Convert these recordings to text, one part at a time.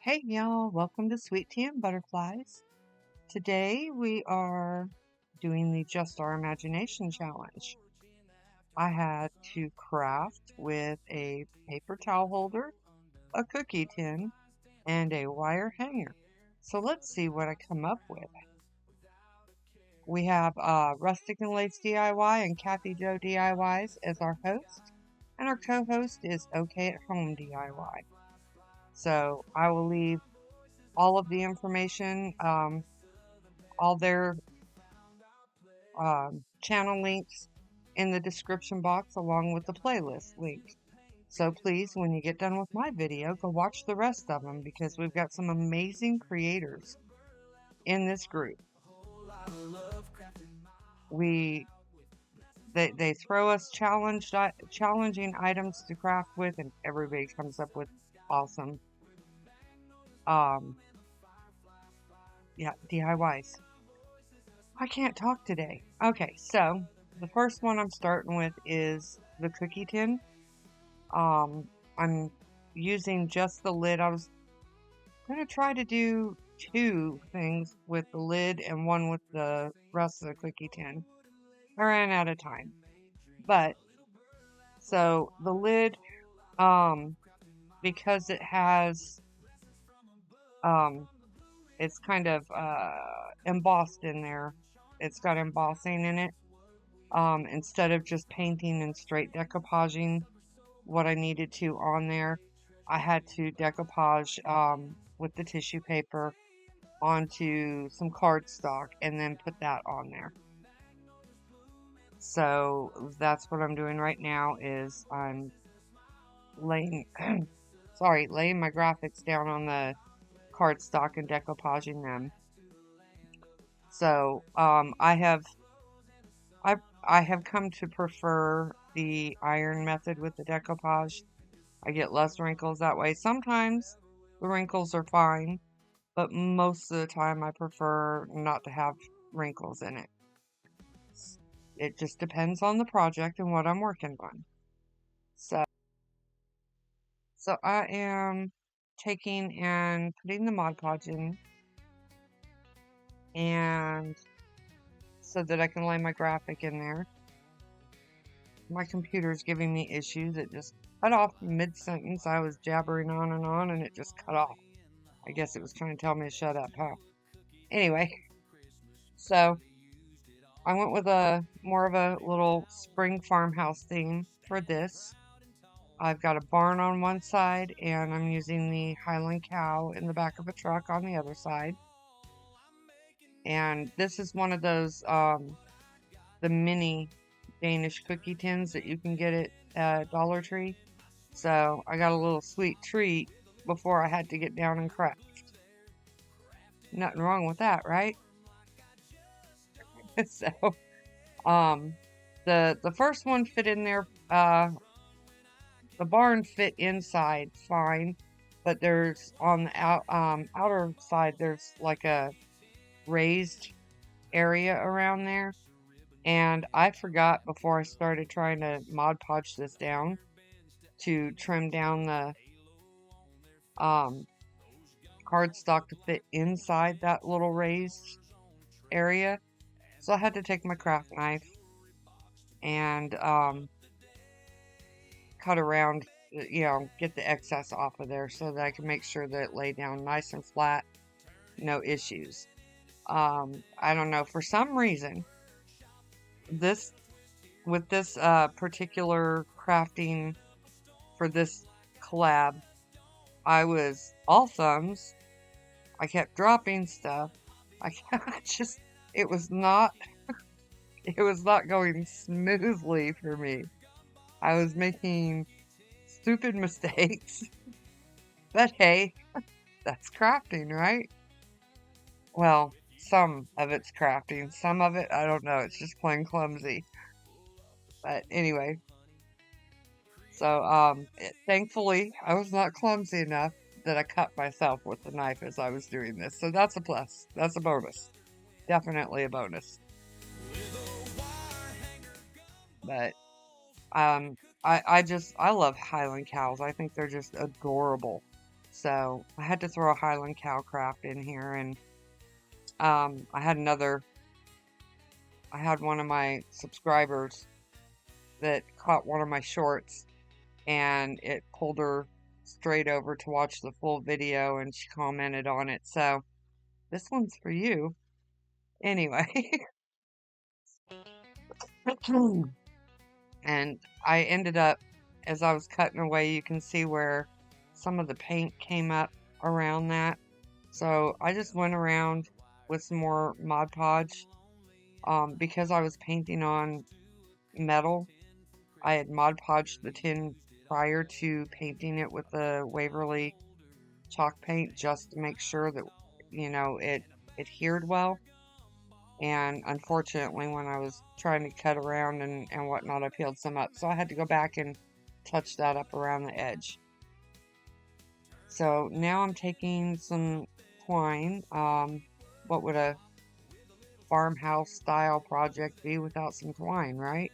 Hey y'all, welcome to Sweet Tea and Butterflies. Today we are doing the Just Our Imagination challenge. I had to craft with a paper towel holder, a cookie tin, and a wire hanger. So let's see what I come up with. We have Rustic and Lace DIY and Kathy Joe DIYs as our host, and our co-host is OK at Home DIY. So I will leave all of the information, all their channel links in the description box along with the playlist link. So please, when you get done with my video, go watch the rest of them because we've got some amazing creators in this group. They throw us challenging items to craft with, and everybody comes up with awesome DIYs. I can't talk today. Okay, so the first one I'm starting with is the cookie tin. I'm using just the lid. I was going to try to do two things with the lid and one with the rest of the cookie tin. I ran out of time. But, so the lid, because it has, it's kind of embossed in there. It's got embossing in it. Instead of just painting and straight decoupaging what I needed to on there, I had to decoupage with the tissue paper onto some cardstock and then put that on there. So that's what I'm doing right now is I'm laying laying my graphics down on the cardstock and decoupaging them. So I have come to prefer the iron method with the decoupage. I get less wrinkles that way. Sometimes the wrinkles are fine, but most of the time I prefer not to have wrinkles in it. It just depends on the project and what I'm working on. So I am taking and putting the Mod Podge in, and so that I can lay my graphic in there. My computer's giving me issues. It just cut off mid-sentence. I was jabbering on and it just cut off. I guess it was trying to tell me to shut up, huh? Anyway, so I went with a more of a little spring farmhouse theme for this. I've got a barn on one side and I'm using the Highland cow in the back of a truck on the other side. And this is one of those, the mini Danish cookie tins that you can get at Dollar Tree. So I got a little sweet treat before I had to get down and craft. Nothing wrong with that, right? So, the first one fit in there. The barn fit inside fine, but there's on the outer side there's like a raised area around there, and I forgot before I started trying to Mod Podge this down to trim down the cardstock to fit inside that little raised area. So I had to take my craft knife and cut around, get the excess off of there so that I can make sure that it lay down nice and flat, no issues. I don't know, for some reason, with this particular crafting for this collab, I was all thumbs. I kept dropping stuff. It was not going smoothly for me. I was making stupid mistakes. But hey, that's crafting, right? Well, some of it's crafting. Some of it, I don't know. It's just plain clumsy. But anyway. So, thankfully, I was not clumsy enough that I cut myself with the knife as I was doing this. So that's a plus. That's a bonus. Definitely a bonus. But, I love Highland cows. I think they're just adorable. So I had to throw a Highland cow craft in here, and I had one of my subscribers that caught one of my shorts, and it pulled her straight over to watch the full video, and she commented on it. So this one's for you. Anyway, and I ended up, as I was cutting away, you can see where some of the paint came up around that. So I just went around with some more Mod Podge. Because I was painting on metal, I had Mod Podged the tin prior to painting it with the Waverly chalk paint, just to make sure that, it adhered well. And unfortunately, when I was trying to cut around and whatnot, I peeled some up. So I had to go back and touch that up around the edge. So now I'm taking some twine. What would a farmhouse style project be without some twine, right?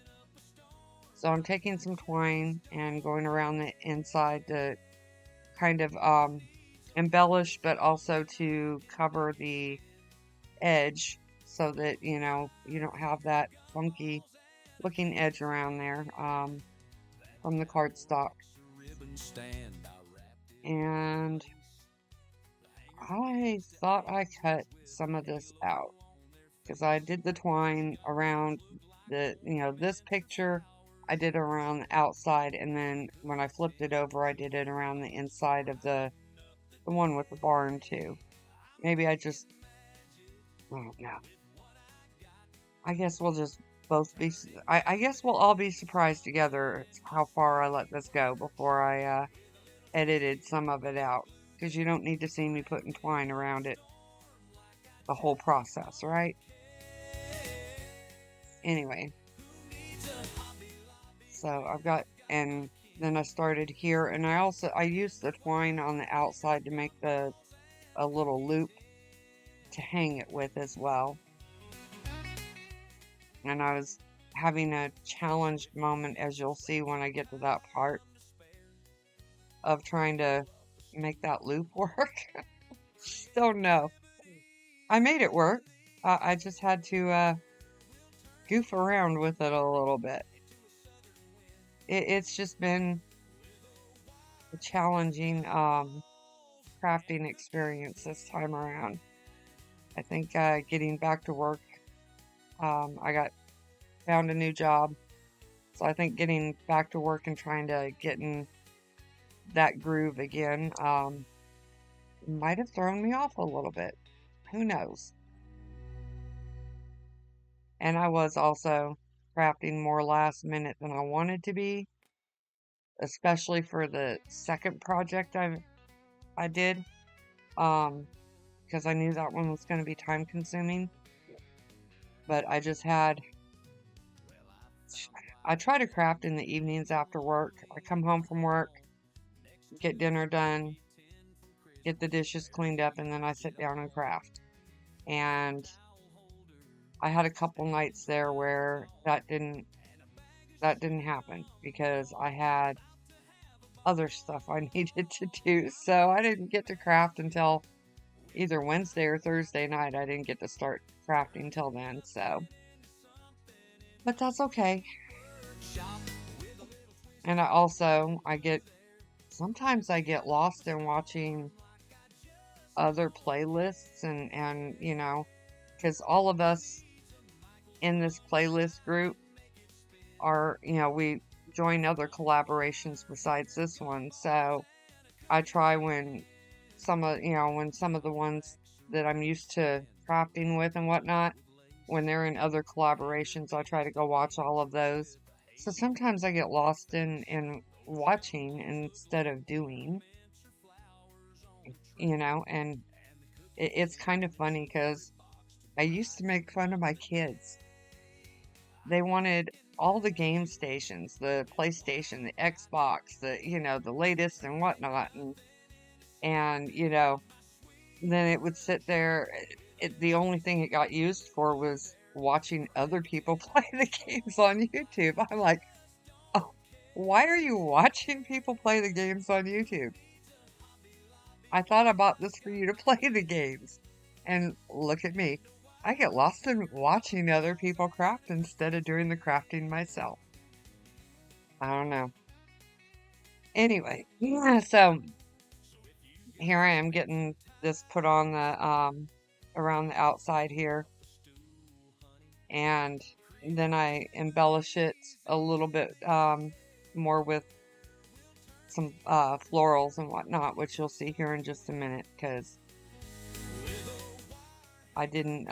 So I'm taking some twine and going around the inside to kind of embellish, but also to cover the edge so that, you don't have that funky looking edge around there from the cardstock. And I thought I cut some of this out because I did the twine around this picture. I did around the outside, and then when I flipped it over, I did it around the inside of the one with the barn too. Maybe I just, oh no. I guess we'll just both be, I guess we'll all be surprised together how far I let this go before I edited some of it out. Because you don't need to see me putting twine around it the whole process, right? Anyway. So I've got, and then I started here, and I used the twine on the outside to make a little loop to hang it with as well. And I was having a challenged moment, as you'll see when I get to that part, of trying to make that loop work. Don't know. I made it work. I just had to goof around with it a little bit. It's just been a challenging crafting experience this time around. I think getting back to work, I found a new job, so I think getting back to work and trying to get in that groove again might have thrown me off a little bit. Who knows? And I was also crafting more last minute than I wanted to be, especially for the second project I did, because I knew that one was going to be time consuming. But I try to craft in the evenings after work. I come home from work, get dinner done, get the dishes cleaned up, and then I sit down and craft. And I had a couple nights there where that didn't happen because I had other stuff I needed to do. So I didn't get to craft until either Wednesday or Thursday night. I didn't get to start crafting till then, so. But that's okay. And sometimes I get lost in watching other playlists and because all of us in this playlist group are, we join other collaborations besides this one. So I try when some of the ones that I'm used to crafting with and whatnot, when they're in other collaborations, I try to go watch all of those. So sometimes I get lost in watching instead of doing, and it's kind of funny because I used to make fun of my kids. They wanted all the game stations, the PlayStation, the Xbox, the latest and whatnot, and then it would sit there. The only thing it got used for was watching other people play the games on YouTube. I'm like, oh, why are you watching people play the games on YouTube? I thought I bought this for you to play the games. And look at me. I get lost in watching other people craft instead of doing the crafting myself. I don't know. Anyway, yeah, so here I am getting this put on the around the outside here, and then I embellish it a little bit more with some florals and whatnot, which you'll see here in just a minute, because I didn't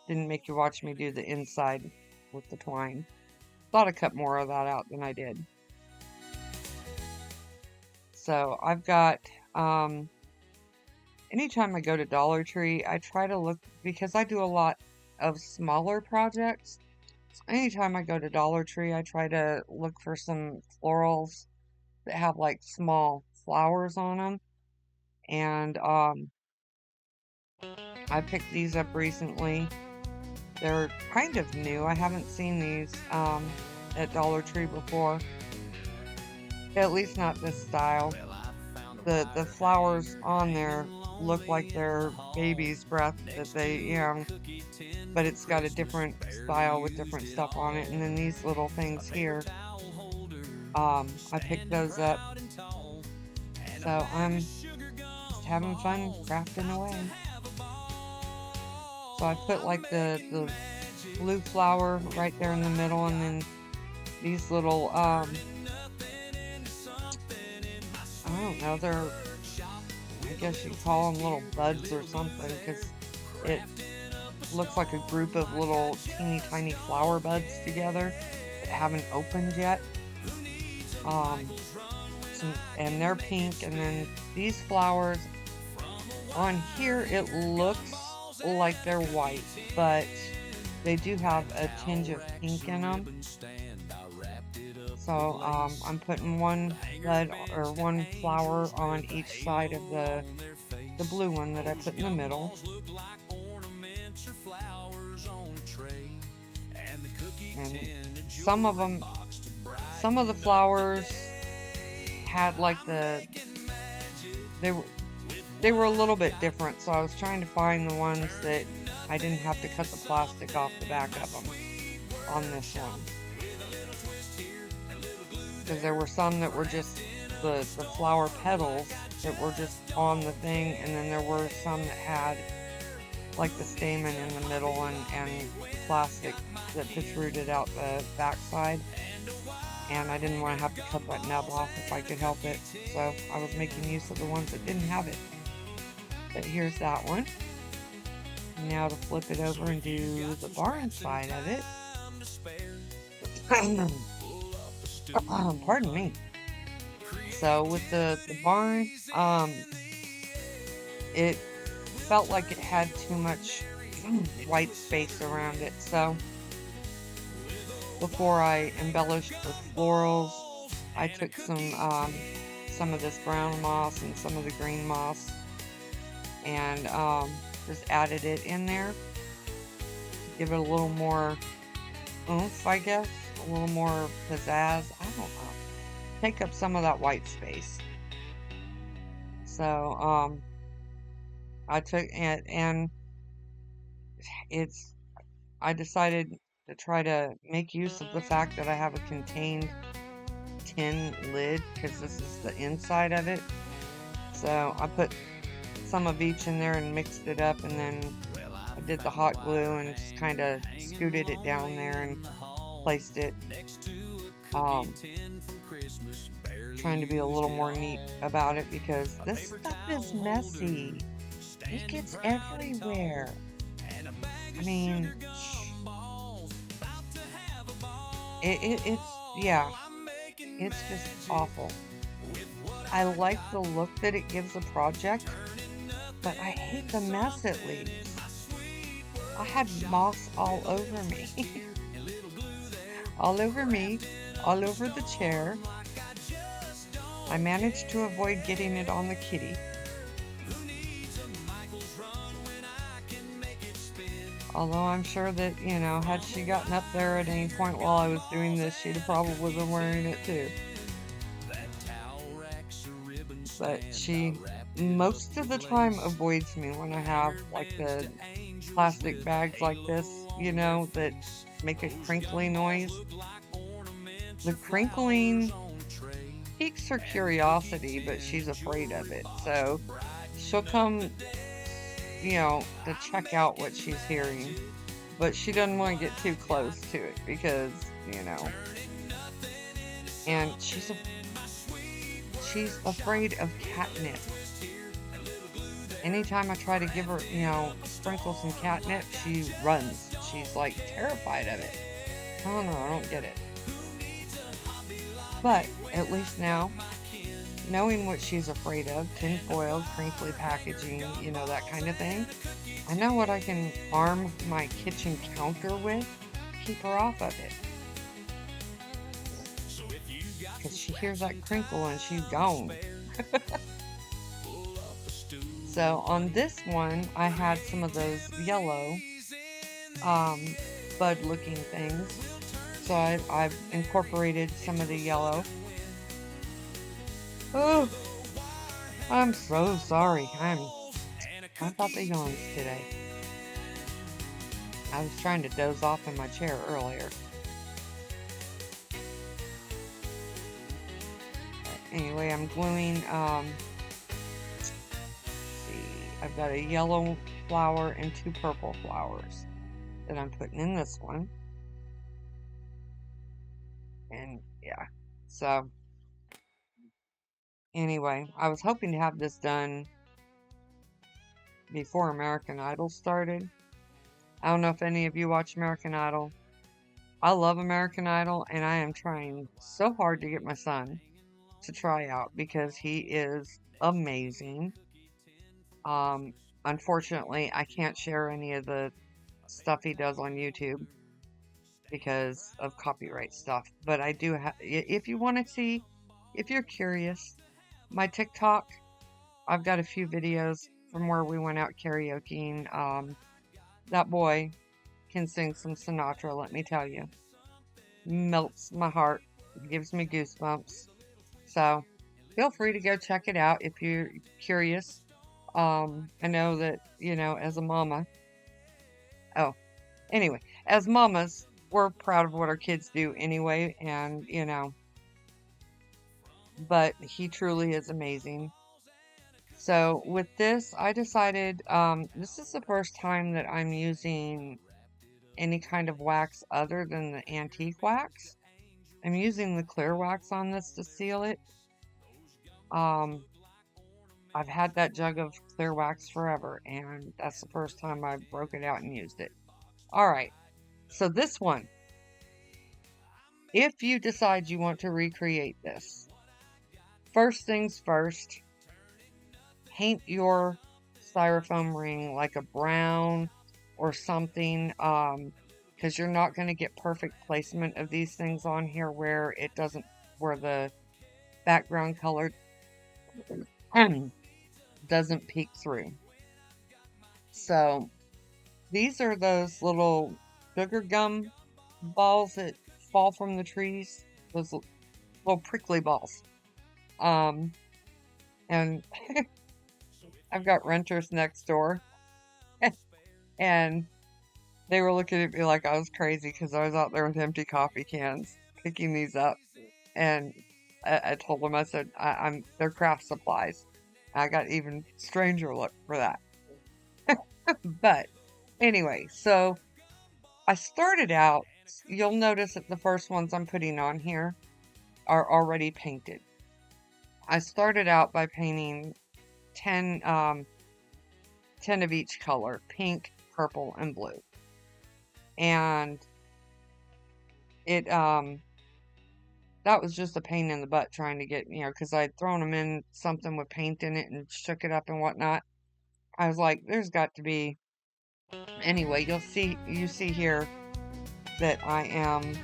make you watch me do the inside with the twine. Thought I cut more of that out than I did. So I've got anytime I go to Dollar Tree, I try to look, because I do a lot of smaller projects. So anytime I go to Dollar Tree, I try to look for some florals that have like small flowers on them. And I picked these up recently. They're kind of new. I haven't seen these at Dollar Tree before. At least not this style. The flowers on there look like they're baby's breath that they, but it's got a different style with different stuff on it. And then these little things here, I picked those up. So I'm just having fun crafting away. So I put like the blue flower right there in the middle, and then these little, I don't know, I guess you call them little buds or something, because it looks like a group of little teeny tiny flower buds together that haven't opened yet. And they're pink, and then these flowers on here, it looks like they're white, but they do have a tinge of pink in them. So I'm putting one bud or one flower on each side of the blue one that I put in the middle. And some of the flowers had like they were a little bit different, so I was trying to find the ones that I didn't have to cut the plastic off the back of them on this one. Because there were some that were just the flower petals that were just on the thing, and then there were some that had like the stamen in the middle and plastic that protruded out the backside. And I didn't want to have to cut that nub off if I could help it, so I was making use of the ones that didn't have it. But here's that one. Now to flip it over and do the barn side of it. Pardon me. So with the barn, it felt like it had too much white space around it. So before I embellished with florals, I took some of this brown moss and some of the green moss, and just added it in there to give it a little more oomph, I guess, a little more pizzazz. I don't know. Take up some of that white space. So I took it, and I decided to try to make use of the fact that I have a contained tin lid, because this is the inside of it. So I put some of each in there and mixed it up, and then I did the hot glue and just kind of scooted it down there and placed it. Trying to be a little more neat about it, because this stuff is messy. It gets everywhere. I mean, it's just awful. I like the look that it gives a project, but I hate the mess it leaves. I had moss all over me. All over me, all over the chair. I managed to avoid getting it on the kitty. Although I'm sure that, had she gotten up there at any point while I was doing this, she'd have probably been wearing it too. But she most of the time avoids me when I have like the plastic bags like this, that make a crinkly noise. The crinkling piques her curiosity, but she's afraid of it. So she'll come, to check out what she's hearing, but she doesn't want to get too close to it because, and she's afraid of catnip. Anytime I try to give her, sprinkle some catnip, she runs. She's like terrified of it. I don't know, I don't get it. But at least now, knowing what she's afraid of, tinfoil, crinkly packaging, that kind of thing, I know what I can arm my kitchen counter with to keep her off of it. Because she hears that crinkle and she's gone. So on this one, I had some of those yellow bud looking things. So I've incorporated some of the yellow. Oh, I'm so sorry. I've got the yawns today. I was trying to doze off in my chair earlier. Anyway, I'm gluing, let's see, I've got a yellow flower and 2 purple flowers that I'm putting in this one. And yeah, so anyway, I was hoping to have this done before American Idol started. I don't know if any of you watch American Idol. I love American Idol, and I am trying so hard to get my son to try out because he is amazing. Unfortunately, I can't share any of the stuff he does on YouTube because of copyright stuff. But I do have, if you want to see, if you're curious, my TikTok, I've got a few videos from where we went out karaokeing. That boy can sing some Sinatra, let me tell you. Melts my heart, gives me goosebumps. So feel free to go check it out if you're curious. I know that, as a mama. Oh, anyway, as mamas, we're proud of what our kids do anyway. And, but he truly is amazing. So with this, I decided, this is the first time that I'm using any kind of wax other than the antique wax. I'm using the clear wax on this to seal it. I've had that jug of clear wax forever, and that's the first time I broke it out and used it. Alright, so this one, if you decide you want to recreate this, first things first, paint your styrofoam ring like a brown or something, because you're not going to get perfect placement of these things on here where the background color doesn't peek through. So these are those little sugar gum balls that fall from the trees, those little prickly balls. And I've got renters next door, and they were looking at me like I was crazy because I was out there with empty coffee cans picking these up. And I told them, I said, they're craft supplies. I got even stranger look for that. But anyway, so I started out, you'll notice that the first ones I'm putting on here are already painted. I started out by painting 10 of each color, pink, purple, and blue. And it, that was just a pain in the butt trying to get, because I'd thrown them in something with paint in it and shook it up and whatnot. I was like, there's got to be, anyway, you see here that I am,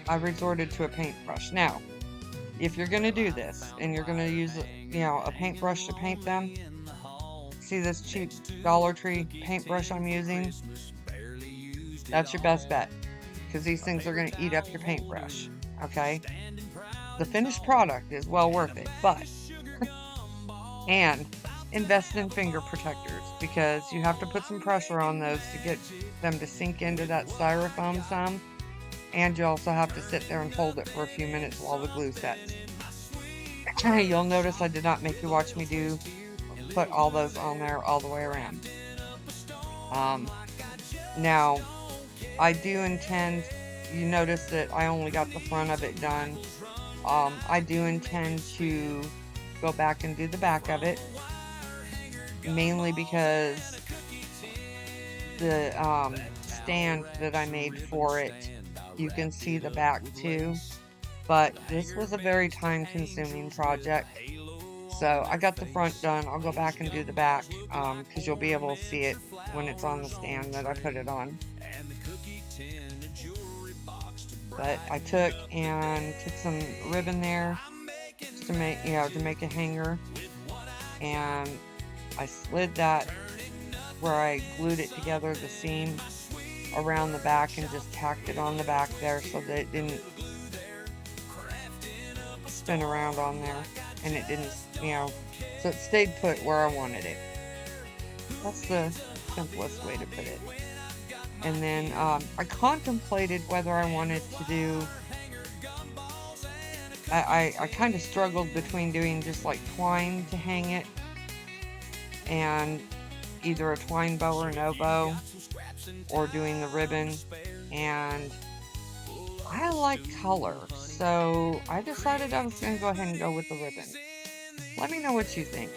I resorted to a paintbrush. Now, if you're going to do this and you're going to use, a paintbrush to paint them, see this cheap Dollar Tree paintbrush I'm using? That's your best bet, because these things are going to eat up your paintbrush, okay? the finished product is well worth it, but and invest in finger protectors because you have to put some pressure on those to get them to sink into that styrofoam some, and you also have to sit there and hold it for a few minutes while the glue sets. You'll notice I did not make you watch me put all those on there all the way around. Now I do intend, you notice that I only got the front of it done. I do intend to go back and do the back of it, mainly because the stand that I made for it, you can see the back too, but this was a very time-consuming project. So I got the front done. I'll go back and do the back because you'll be able to see it when it's on the stand that I put it on. But I took some ribbon there just to make, to make a hanger, and I slid that where I glued it together, the seam around the back, and just tacked it on the back there so that it didn't spin around on there, and it didn't, so it stayed put where I wanted it. That's the simplest way to put it. And then I contemplated whether I wanted to do, I kind of struggled between doing just like twine to hang it and either a twine bow or no bow, or doing the ribbon, and I like color, so I decided I was going to go ahead and go with the ribbon. Let me know what you think.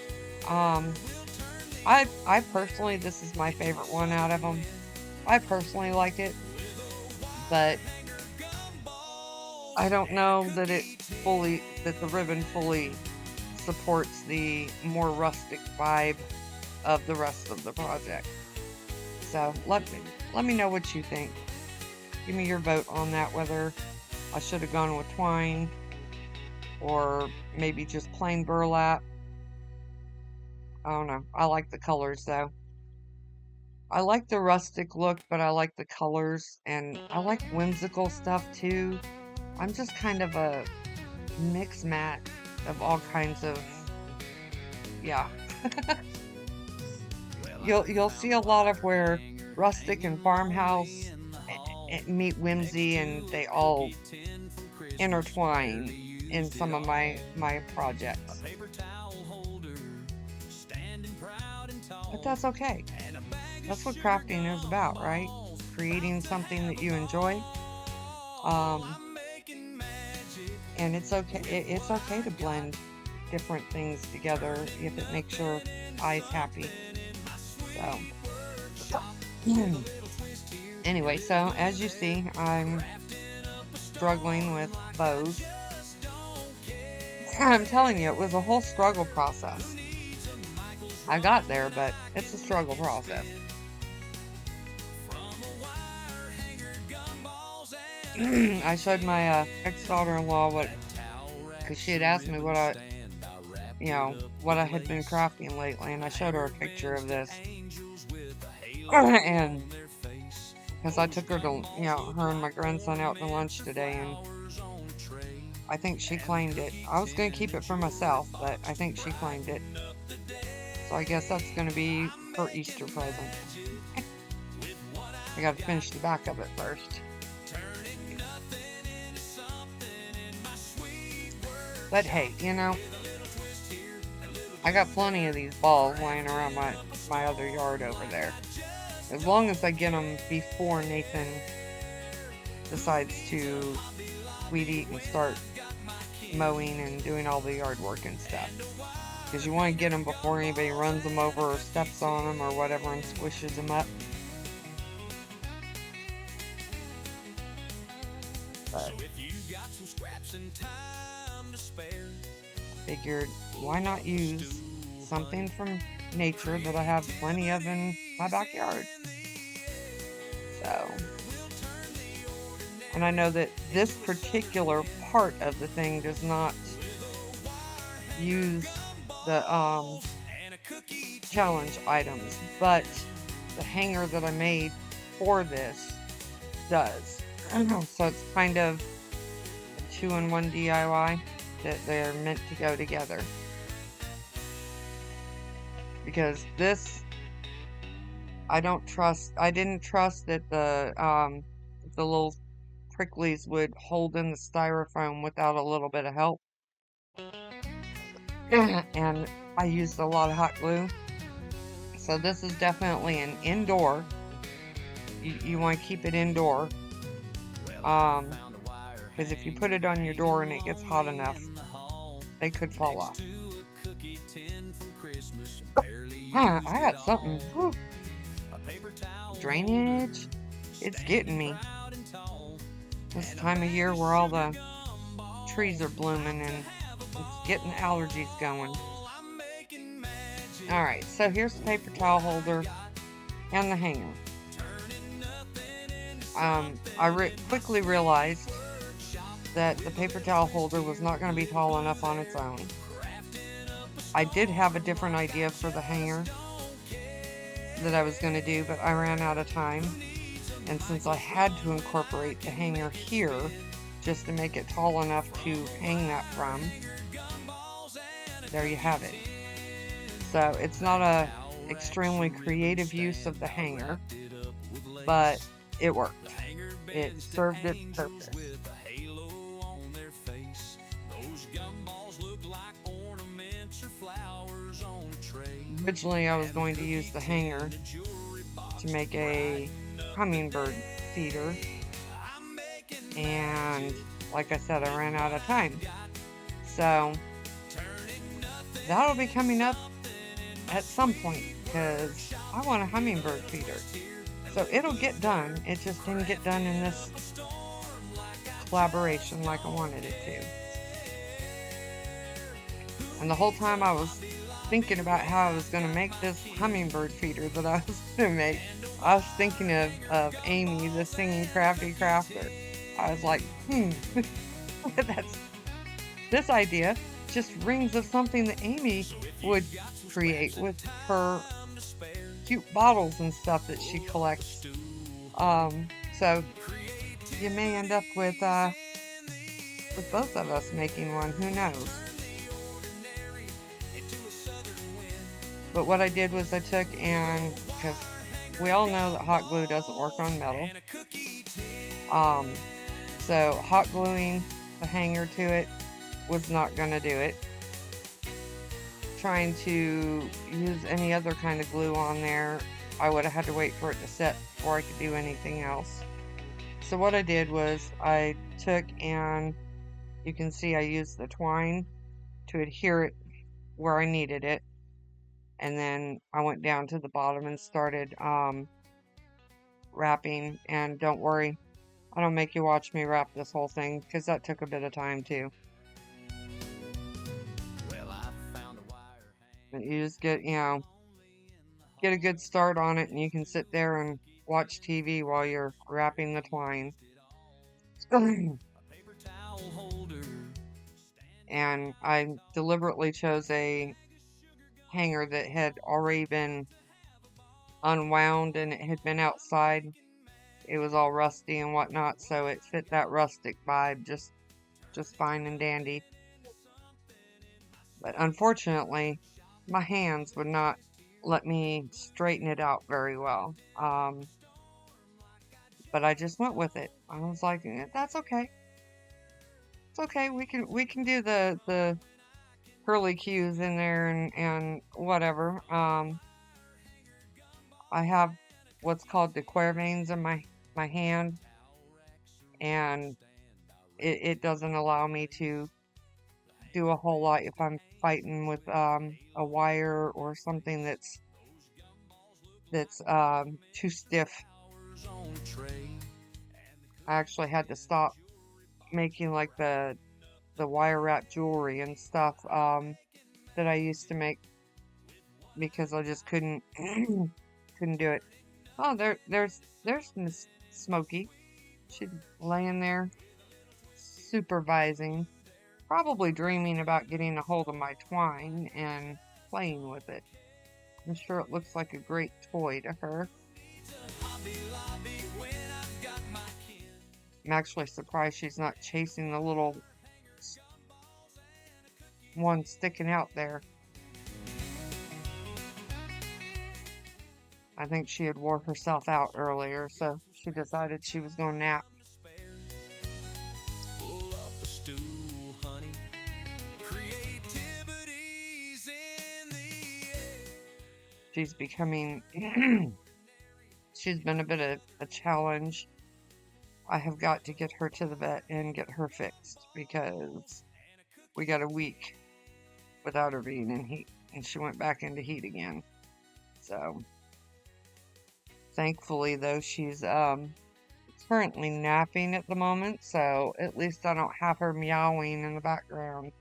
I personally, this is my favorite one out of them. I personally like it, but I don't know that the ribbon fully supports the more rustic vibe of the rest of the project. So let me know what you think. Give me your vote on that, whether I should have gone with twine or maybe just plain burlap. I don't know. I like the colors though. I like the rustic look, but I like the colors, and I like whimsical stuff too. I'm just kind of a mix match of all kinds of, yeah. You'll see a lot of where rustic and farmhouse meet whimsy, and they all intertwine in some of my projects. But that's okay. That's what crafting is about, right? Creating something that you enjoy. And it's okay. It's okay to blend different things together if it makes your eyes happy. So, anyway, so as you see, I'm struggling with bows. I'm telling you, it was a whole struggle process. I got there, but it's a struggle process. I showed my ex-daughter-in-law because she had asked me what I had been crafting lately, and I showed her a picture of this. And because I took her to, her and my grandson out to lunch today, and I think she claimed it. I was going to keep it for myself, but I think she claimed it. So I guess that's going to be her Easter present. I got to finish the back of it first. But hey, I got plenty of these balls laying around my other yard over there. As long as I get them before Nathan decides to weed eat and start mowing and doing all the yard work and stuff. Because you want to get them before anybody runs them over or steps on them or whatever and squishes them up. But figured, why not use something from nature that I have plenty of in my backyard? So, and I know that this particular part of the thing does not use the challenge items, but the hanger that I made for this does. So it's kind of a 2-in-1 DIY. that they're meant to go together. Because this, I didn't trust that the little pricklies would hold in the styrofoam without a little bit of help. And I used a lot of hot glue. So this is definitely an indoor. You want to keep it indoor. Because if you put it on your door and it gets hot enough, they could fall off. I got something. Whew. Drainage. It's getting me. This time of year where all the trees are blooming and it's getting allergies going. Alright, so here's the paper towel holder and the hanger. I quickly realized that the paper towel holder was not going to be tall enough on its own. I did have a different idea for the hanger that I was going to do, but I ran out of time. And since I had to incorporate the hanger here just to make it tall enough to hang that from, there you have it. So it's not a extremely creative use of the hanger, but it worked. It served its purpose. Originally, I was going to use the hanger to make a hummingbird feeder, and like I said, I ran out of time. So that'll be coming up at some point because I want a hummingbird feeder. So it'll get done. It just didn't get done in this collaboration like I wanted it to. And the whole time I was thinking about how I was going to make this hummingbird feeder that I was going to make, I was thinking of Amy, the singing crafty crafter. I was like, this idea just rings of something that Amy would create with her cute bottles and stuff that she collects. So you may end up with both of us making one, who knows? But what I did was I took and, because we all know that hot glue doesn't work on metal. So hot gluing the hanger to it was not going to do it. Trying to use any other kind of glue on there, I would have had to wait for it to set before I could do anything else. So what I did was I took and you can see I used the twine to adhere it where I needed it. And then I went down to the bottom and started wrapping. And don't worry, I don't make you watch me wrap this whole thing because that took a bit of time too. But you just get a good start on it, and you can sit there and watch TV while you're wrapping the twine. And I deliberately chose a hanger that had already been unwound and it had been outside. It was all rusty and whatnot, so it fit that rustic vibe just fine and dandy. But unfortunately, my hands would not let me straighten it out very well. But I just went with it. I was like, that's okay. It's okay. We can do the curly cues in there and whatever. I have what's called Decor veins in my hand, and it doesn't allow me to do a whole lot if I'm fighting with a wire or something that's too stiff. I actually had to stop making like the wire wrap jewelry and stuff that I used to make because I just couldn't do it. Oh, there's Miss Smokey. She's laying there supervising, probably dreaming about getting a hold of my twine and playing with it. I'm sure it looks like a great toy to her. I'm actually surprised she's not chasing the little one sticking out there. I think she had wore herself out earlier, so she decided she was going to nap. She's becoming, she's been a bit of a challenge. I have got to get her to the vet and get her fixed because we got a week without her being in heat, and she went back into heat again. So thankfully, though, she's currently napping at the moment, so at least I don't have her meowing in the background.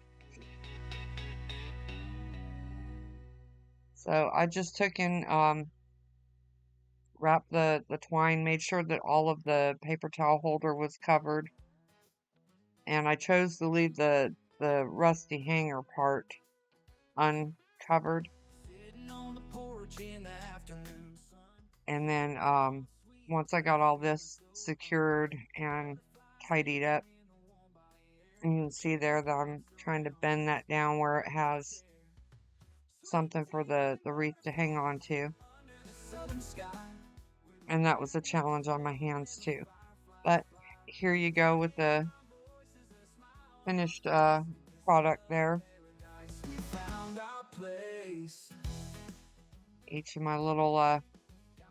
So I just took and wrapped the twine, made sure that all of the paper towel holder was covered, and I chose to leave the rusty hanger part uncovered. And then once I got all this secured and tidied up, you can see there that I'm trying to bend that down where it has something for the wreath to hang on to. And that was a challenge on my hands too. But here you go with the finished product there. Each of my little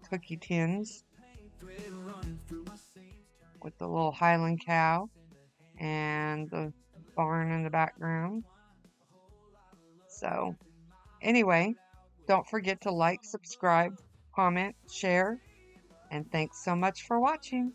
cookie tins with the little Highland cow and the barn in the background. So anyway, don't forget to like, subscribe, comment, share, and thanks so much for watching.